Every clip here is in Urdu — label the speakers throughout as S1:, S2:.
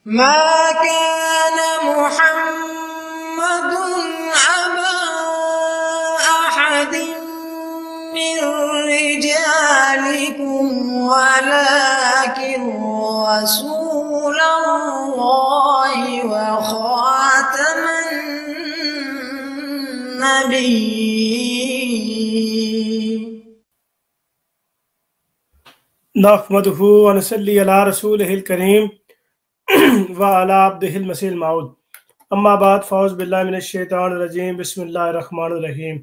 S1: ما كان محمد أبا أحد من رجالكم ولكن رسول الله وخاتم النبيين.
S2: نحمده ونصلي على رسوله الكريم وعلى عبده المسيح الموعود. اما بعد فاعوذ باللہ من الشیطان الرجیم بسم اللہ الرحمن الرحیم.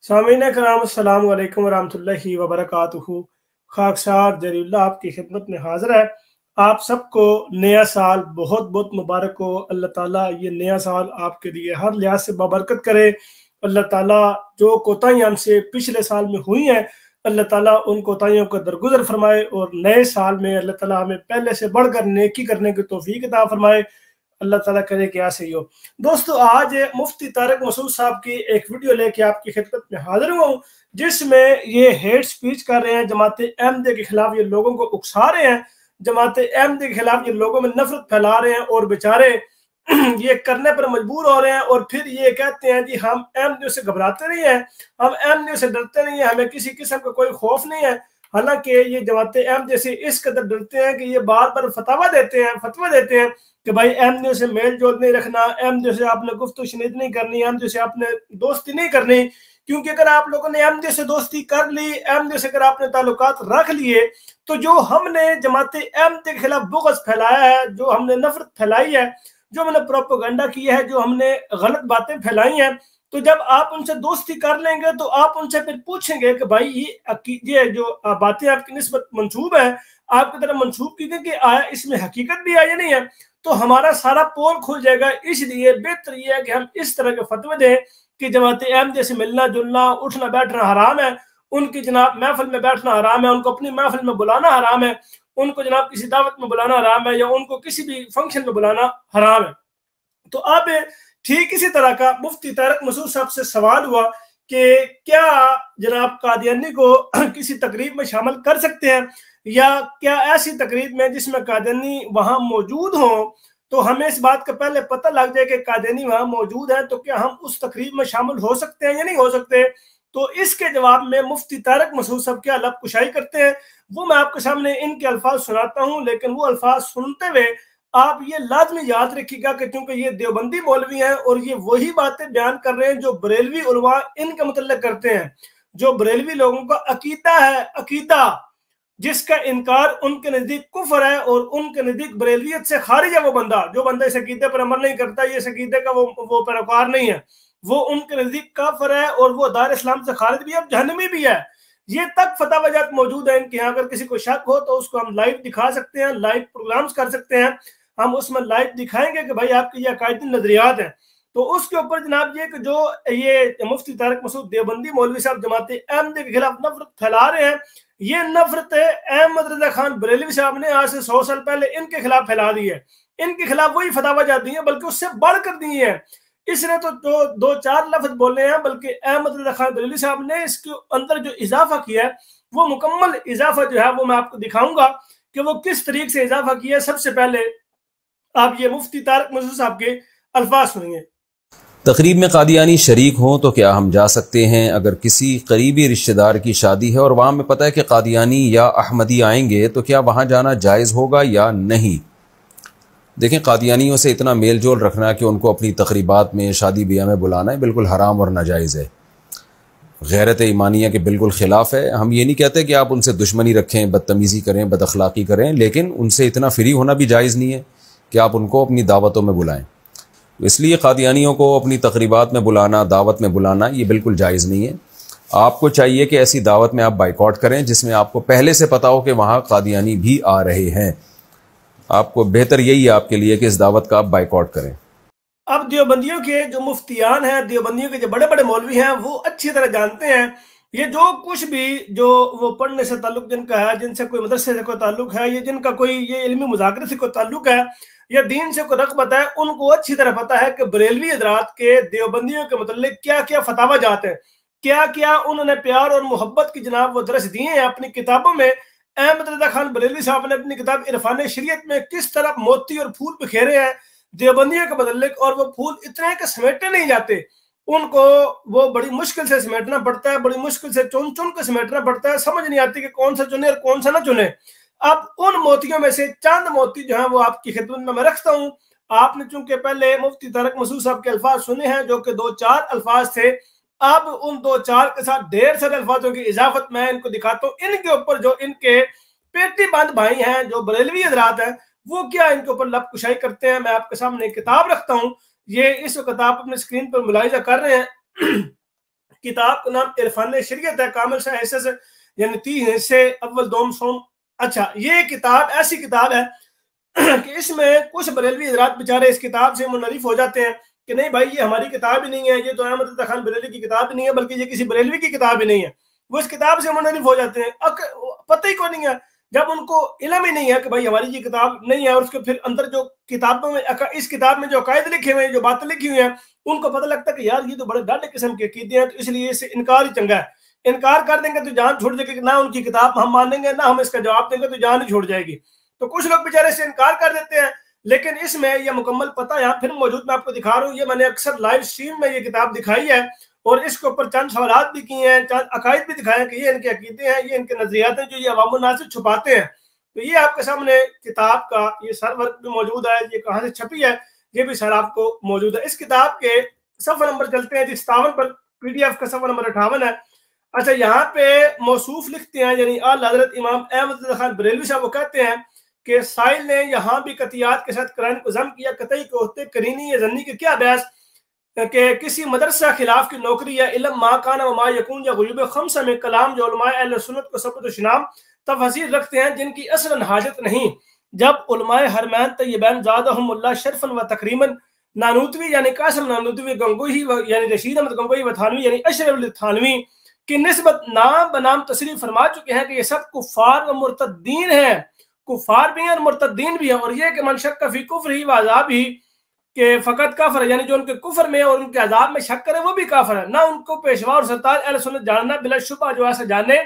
S2: سامعین کرام السلام علیکم ورحمۃ اللہ وبرکاتہ. خاکسار جری اللہ آپ کی خدمت میں حاضر ہے. آپ سب کو نیا سال بہت بہت مبارک ہو. اللہ تعالیٰ یہ نیا سال آپ کے لیے ہر لحاظ سے بابرکت کرے. اللہ تعالیٰ جو کوتاہیاں ہم سے پچھلے سال میں ہوئی ہیں اللہ تعالیٰ ان کوتاہیوں کو درگزر فرمائے اور نئے سال میں اللہ تعالیٰ ہمیں پہلے سے بڑھ کر نیکی کرنے کی توفیق عطا فرمائے. اللہ تعالیٰ کرے کہ ایسے ہی ہو. دوستو آج مفتی طارق مسعود صاحب کی ایک ویڈیو لے کے آپ کی خدمت میں حاضر ہوں جس میں یہ ہیٹ سپیچ کر رہے ہیں. جماعت احمدیہ کے خلاف یہ لوگوں کو اکسا رہے ہیں. جماعت احمدیہ کے خلاف یہ لوگوں میں نفرت پھیلا رہے ہیں اور بیچارے یہ کرنے پر مجبور ہو رہے ہیں اور پھر یہ کہتے ہیں جی ہم احمدیوں سے گھبراتے نہیں ہیں, ہم احمدیوں سے ڈرتے نہیں ہیں, ہمیں کسی قسم کا کوئی خوف نہیں ہے. حالانکہ یہ جماعت احمدیہ سے اس قدر ڈرتے ہیں کہ یہ بار بار فتویٰ دیتے ہیں کہ بھائی احمدیوں سے میل جول نہیں رکھنا, احمدیوں سے آپ نے گفت و شنید نہیں کرنی, احمدیوں سے آپ نے دوستی نہیں کرنی. کیونکہ اگر آپ لوگوں نے احمدیوں سے دوستی کر لی, احمدیوں سے اگر آپ نے تعلقات رکھ لیے تو جو ہم نے جماعت احمدیہ کے خلاف بغض پھیلایا ہے, جو ہم نے نفرت پھیلائی ہے, جو ہم نے پروپیگنڈا کی ہے, جو ہم نے غلط باتیں پھیلائی ہیں, تو جب آپ ان سے دوستی کر لیں گے تو آپ ان سے پھر پوچھیں گے کہ بھائی یہ جو باتیں آپ کی نسبت منسوب ہیں آپ کی طرف منسوب کی گئی کہ آیا اس میں حقیقت بھی ہے یا نہیں ہے, تو ہمارا سارا پول کھل جائے گا. اس لیے بہتر یہ ہے کہ ہم اس طرح کے فتوے دیں کہ جماعت احمدیہ سے ملنا جلنا اٹھنا بیٹھنا حرام ہے, ان کی جناب محفل میں بیٹھنا حرام ہے, ان کو اپنی محفل میں بلانا حرام ہے, ان کو جناب کسی دعوت میں بلانا حرام ہے, یا ان کو کسی بھی فنکشن میں بلانا حرام ہے. تو اب ٹھیک اسی طرح کا مفتی طارق مسعود صاحب سے سوال ہوا کہ کیا جناب قادیانی کو کسی تقریب میں شامل کر سکتے ہیں, یا کیا ایسی تقریب میں جس میں قادیانی وہاں موجود ہوں تو ہمیں اس بات کا پہلے پتہ لگ جائے کہ قادیانی وہاں موجود ہیں تو کیا ہم اس تقریب میں شامل ہو سکتے ہیں یا نہیں ہو سکتے. تو اس کے جواب میں مفتی طارق مسعود صاحب کیا لب کشائی کرتے ہیں وہ میں آپ کے سامنے ان کے الفاظ سناتا ہوں, لیکن وہ الفاظ سنتے ہوئے آپ یہ لازمی یاد رکھیے گا کہ کیونکہ یہ دیوبندی مولوی ہیں اور یہ وہی باتیں بیان کر رہے ہیں جو بریلوی علماء ان کے متعلق کرتے ہیں. جو بریلوی لوگوں کا عقیدہ ہے, عقیدہ جس کا انکار ان کے نزدیک کفر ہے اور ان کے نزدیک بریلویت سے خارج ہے, وہ بندہ جو بندہ اس عقیدے پر عمل نہیں کرتا, یہ اس عقیدے کا وہ پیروکار نہیں ہے, وہ ان کے نزدیک کافر ہے اور وہ دار اسلام سے خارج بھی ہے, جہنمی بھی ہے. یہ تک فتویٰ جات موجود ہیں ان کے یہاں. اگر کسی کو شک ہو تو اس کو ہم لائیو دکھا سکتے ہیں, لائیو پروگرامز کر سکتے ہیں, ہم اس میں لائیو دکھائیں گے کہ بھائی آپ کے یہ عقائدی نظریات ہیں. تو اس کے اوپر جناب یہ کہ جو یہ مفتی طارق مسعود دیوبندی مولوی صاحب جماعت احمدیہ کے خلاف نفرت پھیلا رہے ہیں, یہ نفرت احمد رضا خان بریلوی صاحب نے آج سے 100 سال پہلے ان کے خلاف پھیلا دی ہے. ان کے خلاف وہی فتاویٰ جات دی ہیں بلکہ اس سے بڑھ کر دی ہیں. اس نے تو دو چار لفظ بولے ہیں, بلکہ احمد رضا خان بریلوی صاحب نے اس کے اندر جو اضافہ کیا ہے وہ مکمل اضافہ جو ہے وہ میں آپ کو دکھاؤں گا کہ وہ کس طریقے سے اضافہ کیا ہے. سب سے پہلے آپ یہ مفتی طارق مسعود صاحب کے الفاظ سنیں.
S3: تقریب میں قادیانی شریک ہوں تو کیا ہم جا سکتے ہیں؟ اگر کسی قریبی رشتہ دار کی شادی ہے اور وہاں میں پتہ ہے کہ قادیانی یا احمدی آئیں گے تو کیا وہاں جانا جائز ہوگا یا نہیں؟ دیکھیں, قادیانیوں سے اتنا میل جول رکھنا کہ ان کو اپنی تقریبات میں شادی بیاہ میں بلانا ہے بالکل حرام اور ناجائز ہے, غیرت ایمانیہ کے بالکل خلاف ہے. ہم یہ نہیں کہتے کہ آپ ان سے دشمنی رکھیں, بدتمیزی کریں, بد اخلاقی کریں, لیکن ان سے اتنا فری ہونا بھی جائز نہیں ہے کہ آپ ان کو اپنی دعوتوں میں بلائیں. اس لیے قادیانیوں کو اپنی تقریبات میں بلانا, دعوت میں بلانا یہ بالکل جائز نہیں ہے. آپ کو چاہیے کہ ایسی دعوت میں آپ بائیکاٹ کریں جس میں آپ کو پہلے سے پتا ہو کہ وہاں قادیانی بھی آ رہے ہیں. آپ کو بہتر یہی ہے آپ کے لیے کہ اس دعوت کا آپ بائیکاٹ کریں.
S2: اب دیوبندیوں کے جو مفتیان ہیں, دیوبندیوں کے جو بڑے بڑے مولوی ہیں, وہ اچھی طرح جانتے ہیں یہ جو کچھ بھی جو وہ پڑھنے سے تعلق جن کا ہے, جن سے کوئی مدرسے سے کوئی تعلق ہے, یہ جن کا کوئی یہ علمی مذاکرے سے کوئی تعلق ہے یا دین سے کوئی رغبت ہے, ان کو اچھی طرح پتہ ہے کہ بریلوی حضرات کے دیوبندیوں کے متعلق کیا کیا فتاویٰ جات ہیں, کیا کیا انہوں نے پیار اور محبت کی جناب وہ درس دیے ہیں اپنی کتابوں میں. احمد رضا خان بریلوی صاحب نے اپنی کتاب عرفان شریعت میں کس طرح موتی اور پھول بکھیرے ہیں دیوبندیوں کے متعلق، اور وہ پھول اتنے کہ سمیٹے نہیں جاتے، ان کو وہ بڑی مشکل سے سمیٹنا پڑتا ہے، بڑی مشکل سے چن چن کے سمیٹنا پڑتا ہے، سمجھ نہیں آتی کہ کون سا چنے اور کون سا نہ چنے۔ اب ان موتیوں میں سے چند موتی جو ہیں وہ آپ کی خدمت میں رکھتا ہوں۔ آپ نے چونکہ پہلے مفتی طارق مسعود صاحب کے الفاظ سنے ہیں جو کہ 2-4 الفاظ تھے، اب ان 2-4 کے ساتھ ڈھیر سارے الفاظوں کی اضافت میں ان کو دکھاتا ہوں۔ ان کے اوپر جو ان کے پیٹی بند بھائی ہیں، جو بریلوی حضرات ہیں، وہ کیا ان کے اوپر لب کشائی کرتے ہیں۔ میں آپ کے سامنے ایک کتاب رکھتا ہوں، یہ اس وقت آپ اپنے اسکرین پر ملاحظہ کر رہے ہیں۔ کتاب کا نام عرفان شریعت ہے، کامل شاہ حصے سے، یعنی 3 حصے، اول دوم سوم۔ اچھا، یہ کتاب ایسی کتاب ہے کہ اس میں کچھ بریلوی حضرات بیچارے اس کتاب سے منحرف ہو جاتے ہیں کہ نہیں بھائی یہ ہماری کتاب ہی نہیں ہے، یہ تو احمد رضا خان بریلوی کی کتاب ہی نہیں ہے، بلکہ یہ کسی بریلوی کی کتاب ہی نہیں ہے۔ وہ اس کتاب سے منحرف ہو جاتے ہیں، پتہ ہی کو نہیں ہے، جب ان کو علم ہی نہیں ہے کہ بھائی ہماری یہ کتاب نہیں ہے، اور اس کے پھر اندر جو کتابوں میں اس کتاب میں جو عقائد لکھے ہوئے ہیں، جو باتیں لکھی ہوئی ہیں، ان کو پتہ لگتا ہے کہ یار یہ تو بڑے ڈاڈے قسم کے عقیدے ہیں، تو اس لیے اس سے انکار ہی چنگا ہے۔ انکار کر دیں گے تو جان چھوڑ جائے گی، نہ ان کی کتاب ہم مانیں گے، نہ ہم اس کا جواب دیں گے تو جان ہی چھوڑ جائے گی۔ تو کچھ لوگ بیچارے سے انکار کر دیتے ہیں، لیکن اس میں یہ مکمل پتہ یہاں پھر موجود، میں آپ کو دکھا رہا ہوں۔ یہ میں نے اکثر لائیو اسٹریم میں یہ کتاب دکھائی ہے، اور اس کے اوپر چند سوالات بھی کیے ہیں، چند عقائد بھی دکھائے ہیں کہ یہ ان کے عقیدے ہیں، یہ ان کے نظریات ہیں جو یہ عوام الناس سے چھپاتے ہیں۔ تو یہ آپ کے سامنے کتاب کا یہ سر ورک بھی موجود ہے، یہ کہاں سے چھپی ہے یہ بھی سر آپ کو موجود ہے۔ اس کتاب کے صفحہ نمبر چلتے ہیں جی 57 پر، پی ڈی ایف کا صفحہ نمبر 58 ہے۔ اچھا، یہاں پہ موصوف لکھتے ہیں، یعنی اعلیٰ حضرت امام احمد رضا خان بریلوی صاحب وہ کہتے ہیں کہ سائل نے یہاں بھی قطعیات کے ساتھ قرآن کو ضم کیا، قطعی کے ہوتے کرینی یا ظنی کے کیا بحث کہ کسی مدرسہ خلاف کی نوکری یا علم ما کان و ما یکون یا غیوب خمسہ میں کلام جو علماء اہل سنت کو ثبت و شنام تفاسیر رکھتے ہیں جن کی اصلاً حاجت نہیں۔ جب علماء حرمین طیبین زادہم اللہ شرفاً و تکریماً نانوتوی یعنی قاسم نانوتوی، گنگوہی یعنی رشید احمد گنگوہی و تھانوی یعنی اشرف علی تھانوی کی نسبت نام بنام تصریف فرما چکے ہیں کہ یہ سب کفار و مرتدین ہیں، کفار بھی ہیں اور مرتدین بھی ہیں، اور یہ کہ من شک فی کفر ہی و عذاب ہی کہ فقط کافر ہے، یعنی جو ان کے کفر میں اور ان کے عذاب میں شک کرے وہ بھی کافر ہے۔ نہ ان کو پیشوا اور سرتاج اہل سنت جاننا بلا شبہ جو ایسا جانے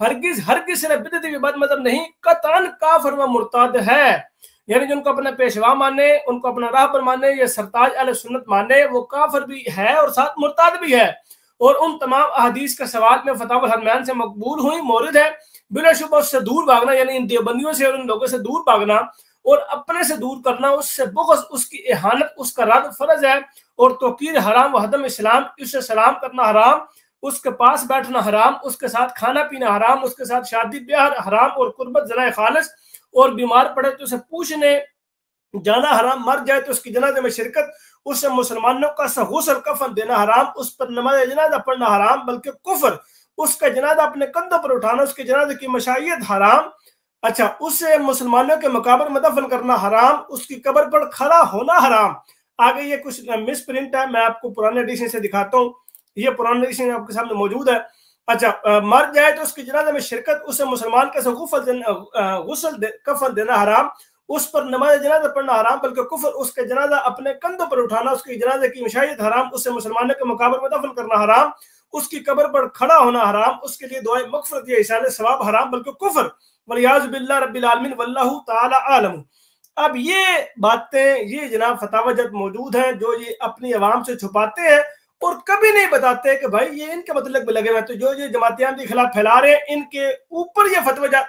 S2: ہرگز صرف بدعتی و بد مذہب نہیں، قطعاً کافر و مرتد ہے۔ یعنی جو ان کو اپنا پیشوا مانے، ان کو اپنا راہبر مانے یا سرتاج اہل سنت مانے، وہ کافر بھی ہے اور ساتھ مرتد بھی ہے۔ اور ان تمام احادیث کا سوال میں فتاوی الحرمین سے مقبول ہوئی مورد ہے، بلا شبہ اس سے دور بھاگنا، یعنی ان دیوبندیوں سے اور ان لوگوں سے دور بھاگنا اور اپنے سے دور کرنا، اس سے بغض، اس کی اہانت، اس کا رد فرض ہے، اور توقیر حرام و حدم اسلام، اس سے سلام کرنا حرام، اس کے پاس بیٹھنا حرام، اس کے ساتھ کھانا پینا حرام، اس کے ساتھ شادی بیاہ حرام، اور قربت ذرائع خالص، اور بیمار پڑے تو اسے پوچھنے جانا حرام، مر جائے تو اس کی جنازے میں شرکت، اس سے مسلمانوں کا غسل کفن دینا حرام، اس پر نماز جنازہ پڑھنا حرام بلکہ کفر، اس کا جنازہ اپنے کندھوں پر اٹھانا، اس کے جنازے کی مشائیت حرام۔ اچھا، اس سے مسلمانوں کے مقابر میں دفن کرنا حرام، اس کی قبر پر کھڑا ہونا حرام۔ آگے یہ کچھ مس پرنٹ ہے، میں آپ کو پرانے ایڈیشن سے دکھاتا ہوں، یہ پرانے ایڈیشن آپ کے سامنے موجود ہے۔ اچھا، مر جائے تو اس کی جنازے میں شرکت، اس سے مسلمان کا غسل کفن دینا حرام، اس پر نماز جنازہ پڑھنا حرام بلکہ کفر، اس کے جنازہ اپنے کندھوں پر اٹھانا، اس کی جنازے کی مشائیت حرام، اس سے مسلمانوں کے مقابر میں دفن کرنا حرام، اس کی قبر پر کھڑا ہونا حرام، اس کے لیے دعائے مغفرت یا ایصال ثواب حرام بلکہ کفر، ولیعوذ باللہ رب العالمین واللہ تعالی عالم۔ اب یہ باتیں یہ جناب فتاوی جات موجود ہیں جو یہ اپنی عوام سے چھپاتے ہیں اور کبھی نہیں بتاتے کہ بھائی یہ ان کے مطلب لگے ہوئے ہیں۔ تو جو یہ جماعت احمدیہ کے خلاف پھیلا رہے ہیں، ان کے اوپر یہ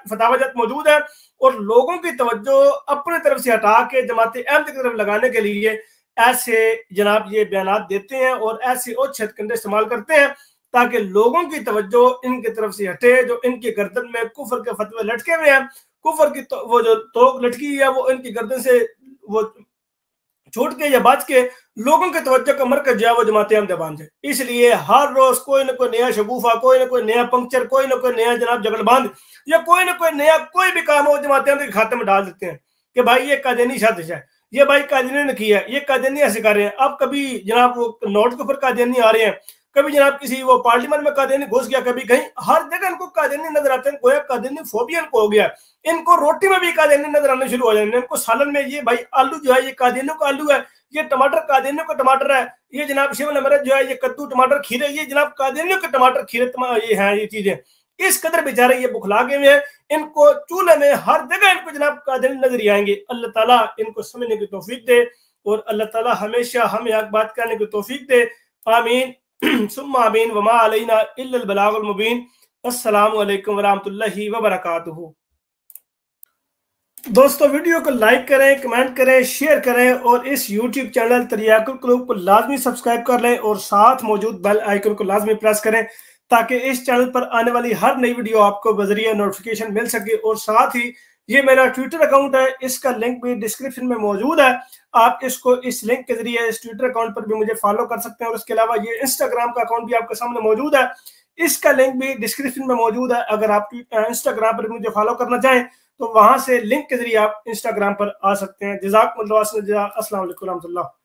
S2: فتاوی جات موجود ہے، اور لوگوں کی توجہ اپنے طرف سے ہٹا کے جماعت احمدیہ کی طرف لگانے کے لیے ایسے جناب یہ بیانات دیتے ہیں اور ایسے اوچھ ہتھ کنڈے استعمال کرتے ہیں تاکہ لوگوں کی توجہ ان کی طرف سے ہٹے۔ جو ان کی گردن میں کفر کے فتوے لٹکے ہوئے ہیں، کفر کی وہ جو توق لٹکی ہے وہ ان کی گردن سے وہ چھوٹ کے یا بچ کے لوگوں کے توجہ کا مرکز جو ہے وہ جماعت احمدیہ بن جائے۔ اس لیے ہر روز کوئی نہ کوئی نیا شگوفہ، کوئی نہ کوئی نیا پنکچر، کوئی نہ کوئی نیا جناب جگڑ باندھ یا کوئی نہ کوئی نیا کوئی بھی کام ہو جماعت احمدیہ کے کھاتے میں ڈال دیتے ہیں کہ بھائی یہ قادیانی سازش ہے، یہ بھائی قادیانی نے کی ہے، یہ قادیانی ایسے کر رہے ہیں۔ اب کبھی جناب وہ نوٹ کے اوپر قادیانی آ رہے ہیں، کبھی جناب کسی وہ پارلیمنٹ میں قادیانی گھس گیا، کبھی کہیں، ہر جگہ ان کو قادیانی نظر آتے ہیں۔ گویا قادیانی فوبیا ان کو ہو گیا، ان کو روٹی میں بھی قادیانی نظر آنے شروع ہو جائیں گے، ان کو سالن میں یہ بھائی آلو جو ہے یہ قادیانیوں کا آلو ہے، یہ ٹماٹر قادیانیوں کا ٹماٹر ہے، یہ جناب شیملا مرچ جو ہے یہ کدو ٹماٹر کھیرے، یہ جناب قادیانیوں کے ٹماٹر کھیرے یہ ہیں، یہ چیزیں اس قدر بیچارے یہ بکھلا گئے ہوئے ہیں، ان کو چولہے میں ہر جگہ ان کو جناب قادیانی نظر ہی آئیں گے۔ اللہ تعالیٰ ان کو سمجھنے کی توفیق دے اور اللہ تعالیٰ ہمیشہ ہمیں حق بات کرنے کی توفیق دے، آمین ثم آمین، وما علینا الا البلاغ المبین۔ السلام علیکم ورحمۃ اللہ وبرکاتہ۔ دوستو ویڈیو کو لائک کریں، کمنٹ کریں، شیئر کریں اور اس یوٹیوب چینل تریاق القلوب کو لازمی سبسکرائب کر لیں اور ساتھ موجود بیل آئیکن کو لازمی پریس کریں تاکہ اس چینل پر آنے والی ہر نئی ویڈیو آپ کو بذریعہ نوٹیفیکیشن مل سکے۔ اور ساتھ ہی یہ میرا ٹویٹر اکاؤنٹ ہے، اس کا لنک بھی ڈسکرپشن میں موجود ہے، آپ اس کو اس لنک کے ذریعے اس ٹویٹر اکاؤنٹ پر بھی مجھے فالو کر سکتے ہیں۔ اور اس کے علاوہ یہ انسٹاگرام کا اکاؤنٹ بھی آپ کے سامنے موجود ہے، اس کا لنک بھی ڈسکرپشن میں موجود ہے۔ اگر آپ انسٹاگرام پر مجھے فالو کرنا چاہیں تو وہاں سے لنک کے ذریعے آپ انسٹاگرام پر آ سکتے ہیں۔ جزاکم اللہ خیر، السلام علیکم ورحمۃ اللہ۔